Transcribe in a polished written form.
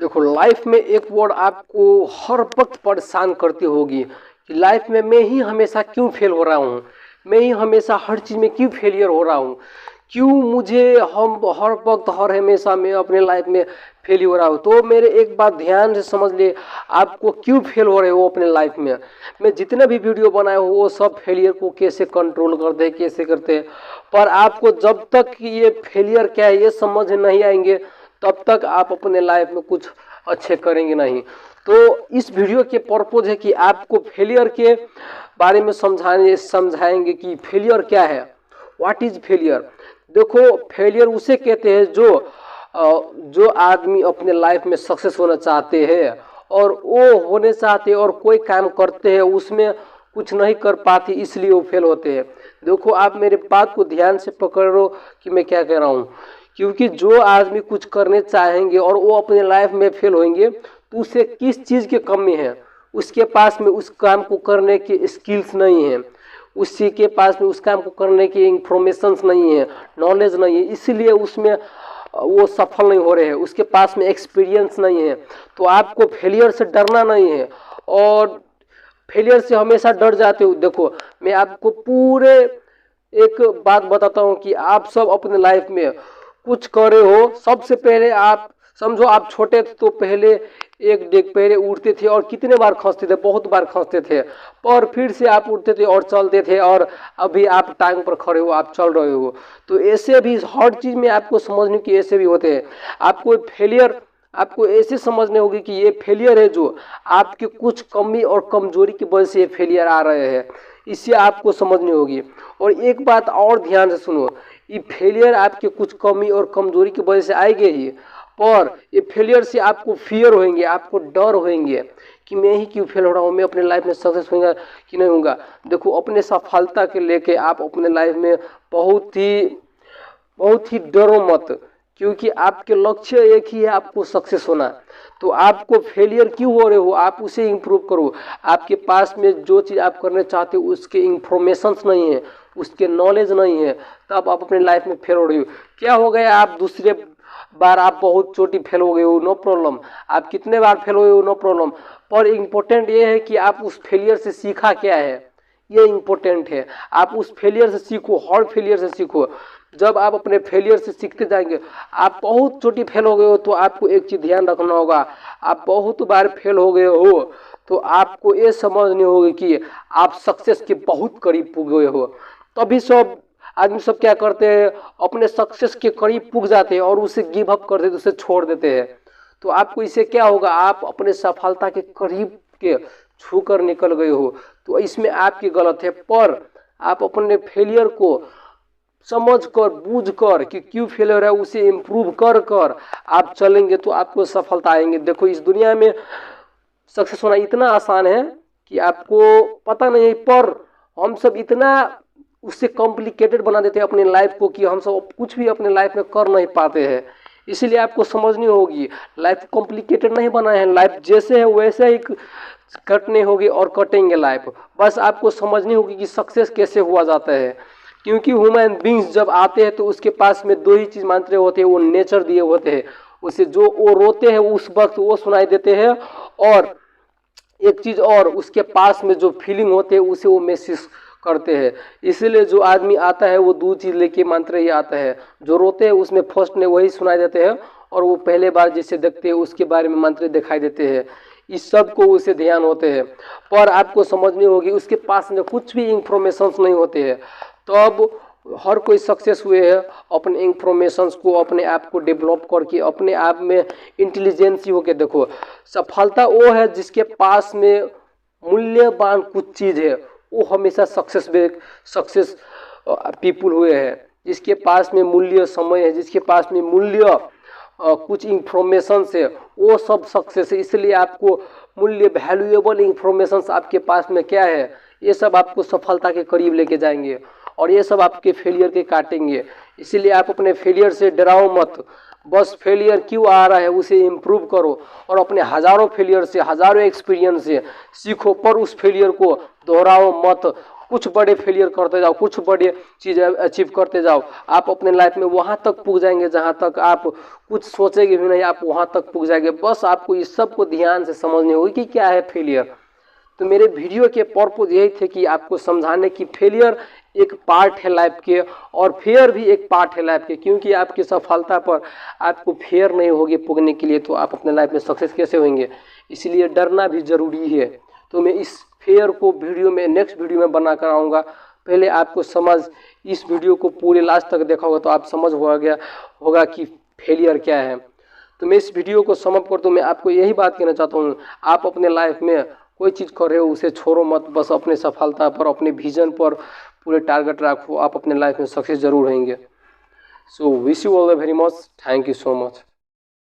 देखो, लाइफ में एक वर्ड आपको हर वक्त परेशान करती होगी कि लाइफ में मैं ही हमेशा क्यों फेल हो रहा हूँ, मैं ही हमेशा हर चीज़ में क्यों फेलियर हो रहा हूँ, क्यों मुझे हम हर वक्त हर हमेशा मैं अपने लाइफ में फेल हो रहा हूँ। तो मेरे एक बात ध्यान से समझ ले, आपको क्यों फेल हो रहे हो अपने लाइफ में। मैं जितने भी वीडियो बनाए हो वो सब फेलियर को कैसे कंट्रोल करते हैं, कैसे करते हैं, पर आपको जब तक ये फेलियर क्या है ये समझ नहीं आएंगे तब तक आप अपने लाइफ में कुछ अच्छे करेंगे नहीं। तो इस वीडियो के पर्पज है कि आपको फेलियर के बारे में समझाएंगे कि फेलियर क्या है, व्हाट इज फेलियर। देखो, फेलियर उसे कहते हैं जो आदमी अपने लाइफ में सक्सेस होना चाहते हैं और वो होने चाहते हैं और कोई काम करते हैं उसमें कुछ नहीं कर पाते इसलिए वो फेल होते हैं। देखो, आप मेरे बात को ध्यान से पकड़ो कि मैं क्या कह रहा हूँ, क्योंकि जो आदमी कुछ करने चाहेंगे और वो अपने लाइफ में फेल होंगे तो उसे किस चीज़ की कमी है, उसके पास में उस काम को करने की स्किल्स नहीं है, उसी के पास में उस काम को करने की इंफॉर्मेशंस नहीं है, नॉलेज नहीं है, इसीलिए उसमें वो सफल नहीं हो रहे हैं, उसके पास में एक्सपीरियंस नहीं है। तो आपको फेलियर से डरना नहीं है और फेलियर से हमेशा डर जाते हो। देखो, मैं आपको पूरे एक बात बताता हूँ कि आप सब अपने लाइफ में कुछ करे हो, सबसे पहले आप समझो आप छोटे थे तो पहले एक डेग पहले उठते थे और कितने बार खसते थे, बहुत बार खसते थे, और फिर से आप उठते थे और चलते थे और अभी आप टांग पर खड़े हो, आप चल रहे हो। तो ऐसे भी हर चीज़ में आपको समझने की ऐसे भी होते हैं। आपको फेलियर आपको ऐसे समझने होगी कि ये फेलियर है जो आपकी कुछ कमी और कमजोरी की वजह से ये फेलियर आ रहे हैं, इससे आपको समझनी होगी। और एक बात और ध्यान से सुनो, ये फेलियर आपके कुछ कमी और कमजोरी की वजह से आएंगे ही, पर ये फेलियर से आपको फियर होंगे, आपको डर होंगे कि मैं ही क्यों फेल हो रहा हूँ, मैं अपने लाइफ में सक्सेस होऊंगा कि नहीं होऊंगा। देखो, अपने सफलता के लेके आप अपने लाइफ में बहुत ही डरो मत, क्योंकि आपके लक्ष्य एक ही है, आपको सक्सेस होना। तो आपको फेलियर क्यों हो रहे हो, आप उसे इम्प्रूव करो। आपके पास में जो चीज़ आप करना चाहते हो उसके इंफॉर्मेशंस नहीं है, उसके नॉलेज नहीं है, तब आप अपने लाइफ में फेल हो रहे हो। क्या हो गया, आप दूसरे बार आप बहुत चोटी फेल हो गए हो, नो प्रॉब्लम। आप कितने बार फेल हुए हो, नो प्रॉब्लम। पर इम्पोर्टेंट ये है कि आप उस फेलियर से सीखा क्या है, ये इम्पोर्टेंट है। आप उस फेलियर से सीखो, हर फेलियर से सीखो। जब आप अपने फेलियर से सीखते जाएंगे, आप बहुत छोटी फेल हो गए हो तो आपको एक चीज़ ध्यान रखना होगा, आप बहुत बार फेल हो गए हो तो आपको ये समझनी होगी कि आप सक्सेस के बहुत करीब पुग गए हो। तभी सब आदमी सब क्या करते हैं, अपने सक्सेस के करीब पुग जाते हैं और उसे गिव अप कर देते, उसे छोड़ देते हैं। तो आपको इससे क्या होगा, आप अपने सफलता के करीब के छू कर निकल गए हो, तो इसमें आपकी गलत है। पर आप अपने फेलियर को समझ कर बूझ कर कि क्यों फेलियर है उसे इम्प्रूव कर कर आप चलेंगे तो आपको सफलता आएंगे। देखो, इस दुनिया में सक्सेस होना इतना आसान है कि आपको पता नहीं, पर हम सब इतना उससे कॉम्प्लिकेटेड बना देते हैं अपने लाइफ को कि हम सब कुछ भी अपने लाइफ में कर नहीं पाते हैं। इसीलिए आपको समझनी होगी, लाइफ कॉम्प्लिकेटेड नहीं बनाए हैं, लाइफ जैसे है वैसे ही कटने होगी और कटेंगे लाइफ। बस आपको समझनी होगी कि सक्सेस कैसे हुआ जाता है, क्योंकि ह्यूमन बींग्स जब आते हैं तो उसके पास में दो ही चीज़ मानते होते हैं, वो नेचर दिए होते हैं, उसे जो वो रोते हैं उस वक्त वो सुनाई देते हैं, और एक चीज़ और उसके पास में जो फीलिंग होते हैं उसे वो महसूस करते हैं। इसीलिए जो आदमी आता है वो दो चीज़ लेके मंत्र ही आता है, जो रोते हैं उसमें फर्स्ट में वही सुनाई देते हैं, और वो पहले बार जिसे देखते हैं उसके बारे में मंत्र दिखाई देते हैं। इस सब को उसे ध्यान होते हैं, पर आपको समझनी होगी उसके पास में कुछ भी इंफॉर्मेशंस नहीं होते हैं। तो अब हर कोई सक्सेस हुए हैं अपने इंफॉर्मेशंस को, अपने आप को डेवलप करके, अपने आप में इंटेलिजेंसी होके। देखो, सफलता वो है जिसके पास में मूल्यवान कुछ चीज़ है, वो हमेशा सक्सेस पीपुल हुए हैं। जिसके पास में मूल्य समय है, जिसके पास में मूल्य कुछ इंफॉर्मेशन है, वो सब सक्सेस है। इसलिए आपको मूल्य वैल्यूएबल इंफॉर्मेशंस आपके पास में क्या है, ये सब आपको सफलता के करीब लेके जाएंगे और ये सब आपके फेलियर के काटेंगे। इसीलिए आप अपने फेलियर से डराओ मत, बस फेलियर क्यों आ रहा है उसे इम्प्रूव करो और अपने हज़ारों फेलियर से, हज़ारों एक्सपीरियंस से सीखो, पर उस फेलियर को दोहराओ मत कुछ बड़े फेलियर करते जाओ, कुछ बड़े चीज़ें अचीव करते जाओ, आप अपने लाइफ में वहाँ तक पुग जाएंगे जहाँ तक आप कुछ सोचेंगे भी नहीं, आप वहाँ तक पुग जाएंगे। बस आपको इस सब को ध्यान से समझनी होगी कि क्या है फेलियर। तो मेरे वीडियो के पर्पज यही थे कि आपको समझाने की फेलियर एक पार्ट है लाइफ के और फेयर भी एक पार्ट है लाइफ के, क्योंकि आपकी सफलता पर आपको फेयर नहीं होगी पुगने के लिए तो आप अपने लाइफ में सक्सेस कैसे होंगे। इसलिए डरना भी ज़रूरी है। तो मैं इस फेयर को वीडियो में नेक्स्ट वीडियो में बना कर आऊँगा। पहले आपको समझ, इस वीडियो को पूरे लास्ट तक देखा होगा तो आप समझ होगा कि फेलियर क्या है। तो मैं इस वीडियो को समझ कर तो मैं आपको यही बात कहना चाहता हूँ, आप अपने लाइफ में कोई चीज़ कर रहे हो उसे छोड़ो मत, बस अपने सफलता पर, अपने विजन पर पूरे टारगेट रखो, आप अपने लाइफ में सक्सेस जरूर होंगे। So wish you all the very much, thank you so much.